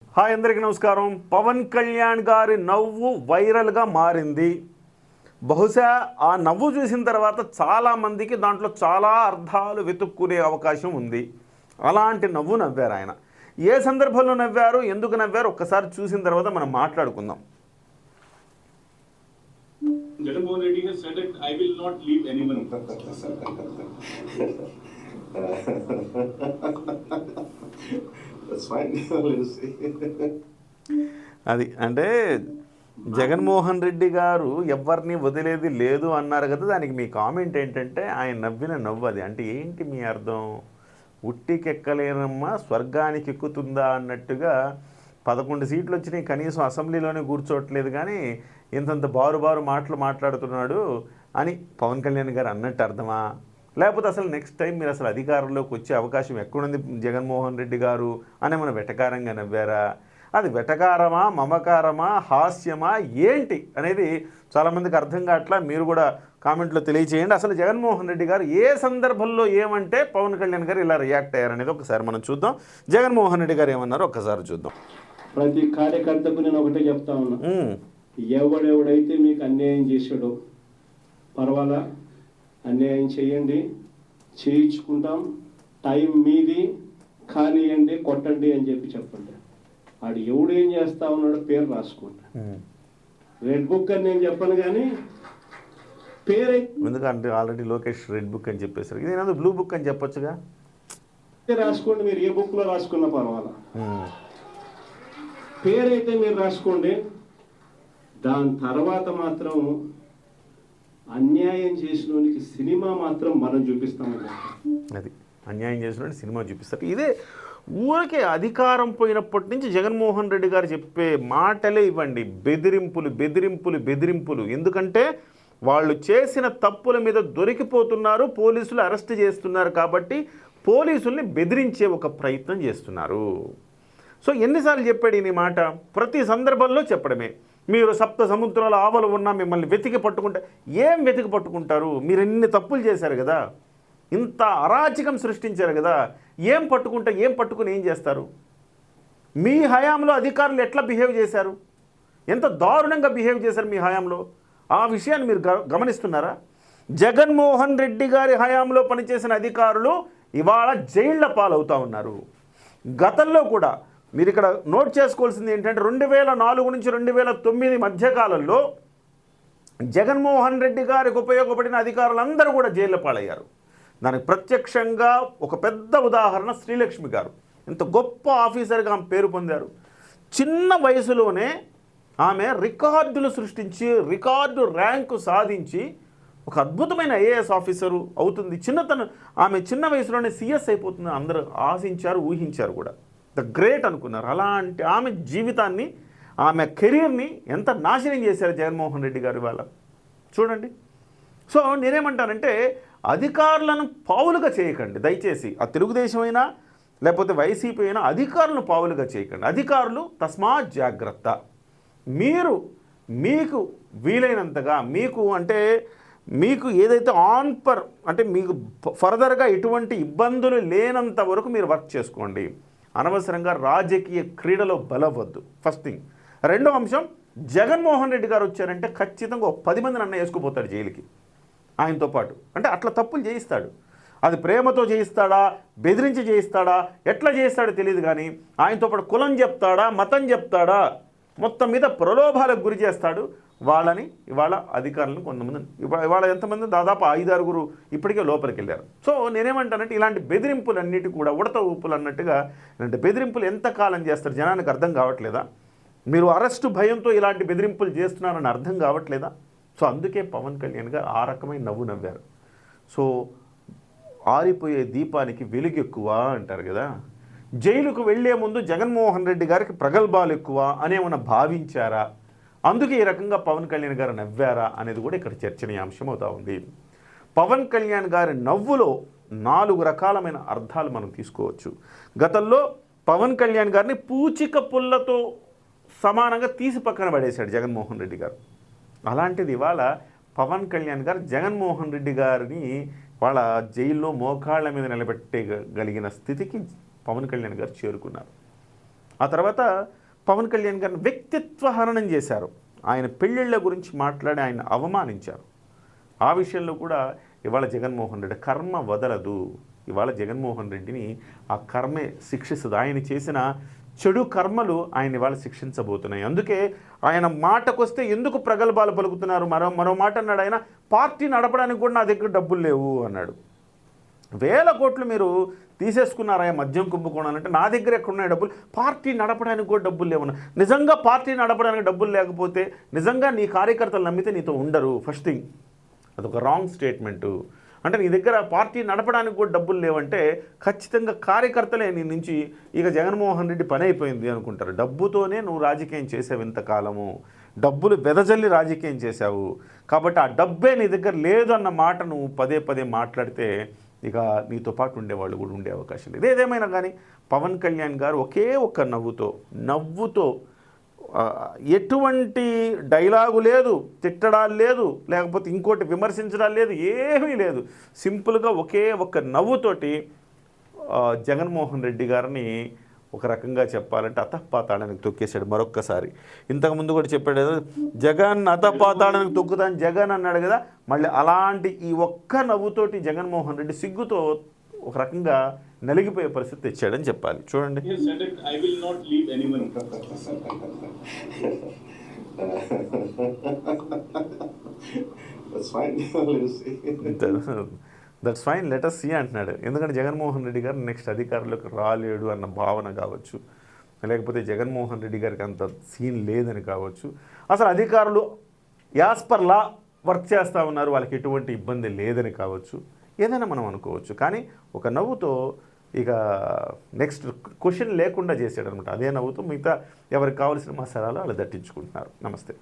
Hi అందరికీ నమస్కారం. పవన్ కళ్యాణ్ గారి నవ్వు వైరల్గా మారింది. బహుశా ఆ నవ్వు చూసిన తర్వాత చాలామందికి దాంట్లో చాలా అర్థాలు వెతుక్కునే అవకాశం ఉంది. అలాంటి నవ్వు నవ్వారు ఆయన. ఏ సందర్భంలో నవ్వారు, ఎందుకు నవ్వారు ఒక్కసారి చూసిన తర్వాత మనం మాట్లాడుకుందాం. Jagannath Reddy has said that I will not leave anyone. That's fine. Let's see. అది అంటే జగన్మోహన్ రెడ్డి గారు ఎవరిని వదిలేది లేదు అన్నారు కదా, దానికి మీ కామెంట్ ఏంటంటే ఆయన నవ్విన నవ్వు అది. అంటే ఏంటి మీ అర్థం? ఉట్టికెక్కలేనమ్మా స్వర్గానికి ఎక్కుతుందా అన్నట్టుగా 11 సీట్లు వచ్చినాయి, కనీసం అసెంబ్లీలోనే కూర్చోవట్లేదు, కానీ ఇంతంత బారు మాటలు మాట్లాడుతున్నాడు అని పవన్ కళ్యాణ్ గారు అన్నట్టు అర్థమా? లేకపోతే అసలు నెక్స్ట్ టైం మీరు అసలు అధికారంలోకి వచ్చే అవకాశం ఎక్కడుంది జగన్మోహన్ రెడ్డి గారు అని మన వెటకారంగా నవ్వారా? అది వెటకారమా, మమకారమా, హాస్యమా ఏంటి అనేది చాలామందికి అర్థం కావట్లా. మీరు కూడా కామెంట్లో తెలియచేయండి. అసలు జగన్మోహన్ రెడ్డి గారు ఏ సందర్భంలో ఏమంటే పవన్ కళ్యాణ్ గారు ఇలా రియాక్ట్ అయ్యారనేది ఒకసారి మనం చూద్దాం. జగన్మోహన్ రెడ్డి గారు ఏమన్నారో ఒక్కసారి చూద్దాం. ప్రతి కార్యకర్తకు నేను ఒకటే చెప్తా ఉన్నా, ఎవడెవడైతే మీకు అన్యాయం చేశాడో పర్వాలా, అన్యాయం చేయండి, చేయించుకుంటాం, టైం మీది, కానియండి, కొట్టండి అని చెప్పండి. ఆడు ఎవడేం చేస్తా ఉన్నాడో పేరు రాసుకోండి. రెడ్ బుక్ అని నేను చెప్పను, కానీ పేరు ఎందుకంటే ఆల్రెడీ లోకేష్ రెడ్ బుక్ అని చెప్పేసారు. ఇది ఏదో బ్లూ బుక్ అని చెప్పొచ్చుగా. రాసుకోండి, మీరు ఏ బుక్ లో రాసుకున్నా పర్వాలా, పేరైతే మీరు రాసుకోండి. దాని తర్వాత మాత్రం అన్యాయం చేసినోనికి సినిమా మాత్రం మనం చూపిస్తామని. అది అన్యాయం చేసినట్టు సినిమా చూపిస్తారు. ఇదే ఊరికే అధికారం పోయినప్పటి నుంచి జగన్మోహన్ రెడ్డి గారు చెప్పే మాటలే ఇవ్వండి, బెదిరింపులు బెదిరింపులు బెదిరింపులు. ఎందుకంటే వాళ్ళు చేసిన తప్పుల మీద దొరికిపోతున్నారు, పోలీసులు అరెస్ట్ చేస్తున్నారు, కాబట్టి పోలీసుల్ని బెదిరించే ఒక ప్రయత్నం చేస్తున్నారు. సో ఎన్నిసార్లు చెప్పాడు ఈ మాట? ప్రతి సందర్భంలో చెప్పడమే. మీరు సప్త సముద్రాల ఆవలు ఉన్నా మిమ్మల్ని వెతికి పట్టుకుంటే ఏం వెతికి పట్టుకుంటారు? మీరు ఎన్ని తప్పులు చేశారు కదా, ఇంత అరాచకం సృష్టించారు కదా, ఏం పట్టుకుని ఏం చేస్తారు? మీ హయాంలో అధికారులు ఎట్లా బిహేవ్ చేశారు, ఎంత దారుణంగా బిహేవ్ చేశారు మీ హయాంలో, ఆ విషయాన్ని మీరు గమనిస్తున్నారా? జగన్మోహన్ రెడ్డి గారి హయాంలో పనిచేసిన అధికారులు ఇవాళ జైళ్ల పాలవుతూ ఉన్నారు. గతంలో కూడా మీరు ఇక్కడ నోట్ చేసుకోవాల్సింది ఏంటంటే 2004 నుంచి 2009 మధ్యకాలంలో జగన్మోహన్ రెడ్డి గారికి ఉపయోగపడిన అధికారులందరూ కూడా జైళ్ళ పాలయ్యారు. దానికి ప్రత్యక్షంగా ఒక పెద్ద ఉదాహరణ శ్రీలక్ష్మి గారు. ఇంత గొప్ప ఆఫీసర్గా ఆమె పేరు పొందారు. చిన్న వయసులోనే ఆమె రికార్డులు సృష్టించి రికార్డు ర్యాంకు సాధించి ఒక అద్భుతమైన ఐఏఎస్ ఆఫీసరు అవుతుంది. ఆమె చిన్న వయసులోనే సిఎస్ అయిపోతుంది అందరూ ఆశించారు, ఊహించారు కూడా. ద గ్రేట్ అనుకున్నారు. అలాంటి ఆమె జీవితాన్ని, ఆమె కెరీర్ని ఎంత నాశనం చేశారు జగన్మోహన్ రెడ్డి గారు ఇవాళ చూడండి. సో నేనేమంటానంటే అధికారులను పావులుగా చేయకండి దయచేసి. ఆ తెలుగుదేశం అయినా లేకపోతే వైసీపీ అయినా అధికారులను పావులుగా చేయకండి. అధికారులు తస్మాత్ జాగ్రత్త. మీకు వీలైనంతగా మీకు ఏదైతే అంటే మీకు ఫర్దర్గా ఎటువంటి ఇబ్బందులు లేనంత వరకు మీరు వర్క్ చేసుకోండి. అనవసరంగా రాజకీయ క్రీడలో బలవద్దు. First thing. రెండో అంశం, జగన్మోహన్ రెడ్డి గారు వచ్చారంటే ఖచ్చితంగా ఒక 10 మందిని అన్న వేసుకుపోతాడు జైలుకి ఆయనతో పాటు. అంటే అట్లా తప్పులు చేయిస్తాడు. అది ప్రేమతో చేయిస్తాడా, బెదిరించి చేయిస్తాడా, ఎట్లా చేయిస్తాడో తెలియదు, కానీ ఆయనతో పాటు కులం చెప్తాడా, మతం చెప్తాడా, మొత్తం మీద ప్రలోభాలకు గురి చేస్తాడు వాళ్ళని. ఇవాళ అధికారులను కొంతమంది ఇవాళ ఎంతమంది, దాదాపు 5-6 ఇప్పటికే లోపలికి వెళ్ళారు. సో నేనేమంటానంటే ఇలాంటి బెదిరింపులు అన్నిటి కూడా ఉడత ఊపులు అన్నట్టుగా ఇలాంటి బెదిరింపులు ఎంతకాలం చేస్తారు జనానికి అర్థం కావట్లేదా? మీరు అరెస్టు భయంతో ఇలాంటి బెదిరింపులు చేస్తున్నారని అర్థం కావట్లేదా? సో అందుకే పవన్ కళ్యాణ్ గారు ఆ రకమైన నవ్వు నవ్వారు. సో ఆరిపోయే దీపానికి వెలుగు ఎక్కువ అంటారు కదా. జైలుకు వెళ్లే ముందు జగన్మోహన్ రెడ్డి గారికి ప్రగల్భాలు ఎక్కువ అనేమన్నా భావించారా? అందుకే ఈ రకంగా పవన్ కళ్యాణ్ గారు నవ్వారా అనేది కూడా ఇక్కడ చర్చనీయాంశం అవుతా ఉంది. పవన్ కళ్యాణ్ గారి నవ్వులో 4 రకాలమైన అర్థాలు మనం తీసుకోవచ్చు. గతంలో పవన్ కళ్యాణ్ గారిని పూచిక పుల్లతో సమానంగా తీసి పక్కన పడేశాడు జగన్మోహన్ రెడ్డి గారు. అలాంటిది ఇవాళ పవన్ కళ్యాణ్ గారు జగన్మోహన్ రెడ్డి గారిని వాళ్ళ జైల్లో మోకాళ్ళ మీద నిలబెట్టగలిగిన స్థితికి పవన్ కళ్యాణ్ గారు చేరుకున్నారు. ఆ తర్వాత పవన్ కళ్యాణ్ గారిని వ్యక్తిత్వ హననం చేశారు. ఆయన పెళ్ళిళ్ళ గురించి మాట్లాడి ఆయన అవమానించారు. ఆ విషయంలో కూడా ఇవాళ జగన్మోహన్ రెడ్డి కర్మ వదలదు. ఇవాళ జగన్మోహన్ రెడ్డిని ఆ కర్మే శిక్షిస్తుంది. ఆయన చేసిన చెడు కర్మలు ఆయన ఇవాళ శిక్షించబోతున్నాయి. అందుకే ఆయన మాటకొస్తే ఎందుకు ప్రగల్భాలు పలుకుతున్నారు. మరో మాట అన్నాడు ఆయన, పార్టీ నడపడానికి కూడా నా దగ్గర డబ్బులు లేవు అన్నాడు. 1000 కోట్లు మీరు తీసేసుకున్నారా మద్యం కుంభకోణాలంటే నా దగ్గర ఎక్కడున్నాయి డబ్బులు, పార్టీ నడపడానికి కూడా డబ్బులు లేవన్నా. నిజంగా పార్టీ నడపడానికి డబ్బులు లేకపోతే నిజంగా నీ కార్యకర్తలు నమ్మితే నీతో ఉండరు. ఫస్ట్ థింగ్ అదొక రాంగ్ స్టేట్మెంటు. అంటే నీ దగ్గర పార్టీ నడపడానికి కూడా డబ్బులు లేవంటే ఖచ్చితంగా కార్యకర్తలే నీ నుంచి ఇక జగన్మోహన్ రెడ్డి పని అయిపోయింది అనుకుంటారు. డబ్బుతోనే నువ్వు రాజకీయం చేసావు ఇంతకాలము, డబ్బులు వెదజల్లి రాజకీయం చేశావు కాబట్టి ఆ డబ్బే నీ దగ్గర లేదు అన్న మాట నువ్వు పదే పదే మాట్లాడితే ఇక నీతో పాటు ఉండేవాళ్ళు కూడా ఉండే అవకాశం లేదు. ఏదేమైనా కానీ పవన్ కళ్యాణ్ గారు ఒకే ఒక్క నవ్వుతో ఎటువంటి డైలాగు లేదు, తిట్టడాలు లేదు, లేకపోతే ఇంకోటి విమర్శించడాలు లేదు, ఏమీ లేదు. సింపుల్గా ఒకే ఒక్క నవ్వుతోటి జగన్మోహన్ రెడ్డి గారిని ఒక రకంగా చెప్పాలంటే అతపాతాళానికి తొక్కేశాడు మరొక్కసారి. ఇంతకుముందు కూడా చెప్పాడు కదా, జగన్ అతపాతాళానికి తొక్కుతాను జగన్ అన్నాడు కదా, మళ్ళీ అలాంటి ఈ ఒక్క నవ్వుతోటి జగన్మోహన్ రెడ్డి సిగ్గుతో ఒక రకంగా నలిగిపోయే పరిస్థితి తెచ్చాడని చెప్పాలి. చూడండి. He said it, I will not leave anyone. That's fine. Let us see. That's fine let us see అంటున్నాడు. ఎందుకంటే జగన్మోహన్ రెడ్డి గారు నెక్స్ట్ అధికారంలోకి రాలేడు అన్న భావన కావచ్చు, లేకపోతే జగన్మోహన్ రెడ్డి గారికి అంత సీన్ లేదని కావచ్చు. అసలు అధికారులు యాజ్ పర్ లా వర్క్ చేస్తూ ఉన్నారు, వాళ్ళకి ఎటువంటి ఇబ్బంది లేదని కావచ్చు, ఏదైనా మనం అనుకోవచ్చు. కానీ ఒక నవ్వుతో ఇక నెక్స్ట్ క్వశ్చన్ లేకుండా చేసాడు అనమాట. అదే నవ్వుతో మిగతా ఎవరికి కావాల్సిన మసాలాలు వాళ్ళు దట్టించుకుంటున్నారు. నమస్తే.